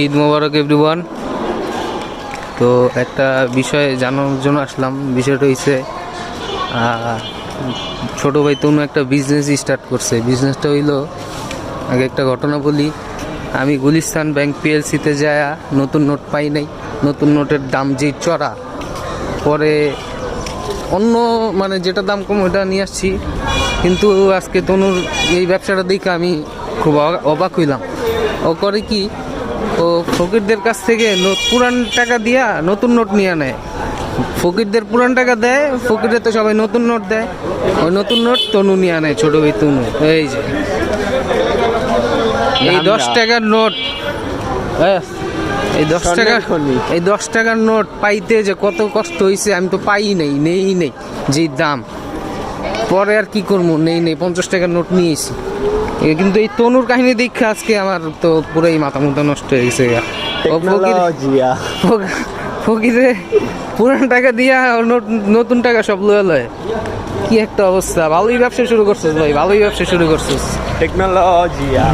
ঈদ মোবারক everyone. তো একটা বিষয় জানানোর জন্য আসলাম। বিষয়টা হচ্ছে ছোটো ভাই তনু একটা বিজনেস স্টার্ট করছে। বিজনেসটা হইলো, আগে একটা ঘটনা বলি। আমি গুলিস্তান ব্যাংক পিএলসিতে যায় নতুন নোট পাই নাই। নতুন নোটের দাম যেই চড়া, পরে অন্য মানে যেটা দাম কম ওটা নিয়ে আসছি। কিন্তু আজকে তনুর এই ব্যবসাটা দেখে আমি খুব অবাক হইলাম। ও করে কি, ও ফকিরদের কাছ থেকে পুরান টাকা দিয়া নতুন নোট নিয়ে নেয়। ফকিরদের পুরান টাকা দেয়, ফকিরদের তো সবাই নতুন নোট দেয়। ওই নতুন নোট তনু নিয়ে আনে, ছোট ভাই তনু। এই যে এই 10 টাকার নোট, এই 10 টাকার নোট পাইতে যে কত কষ্ট হয়েছে, আমি তো পাই নেই যে দাম। পরে আর কি করবো, নেই 50 টাকার নোট নিয়েছি। কিন্তু এই তনুর কাহিনী দেখে আজকে আমার তো পুরাই মাথা মুথা নষ্ট হয়ে গেছে। ফকিরে পুরান টাকা দিয়া নতুন টাকা সব লয়। কি একটা অবস্থা! ভালোই ব্যবসা শুরু করছিস ভাই, ভালোই ব্যবসা শুরু করছিস। টেকনোলজিয়া।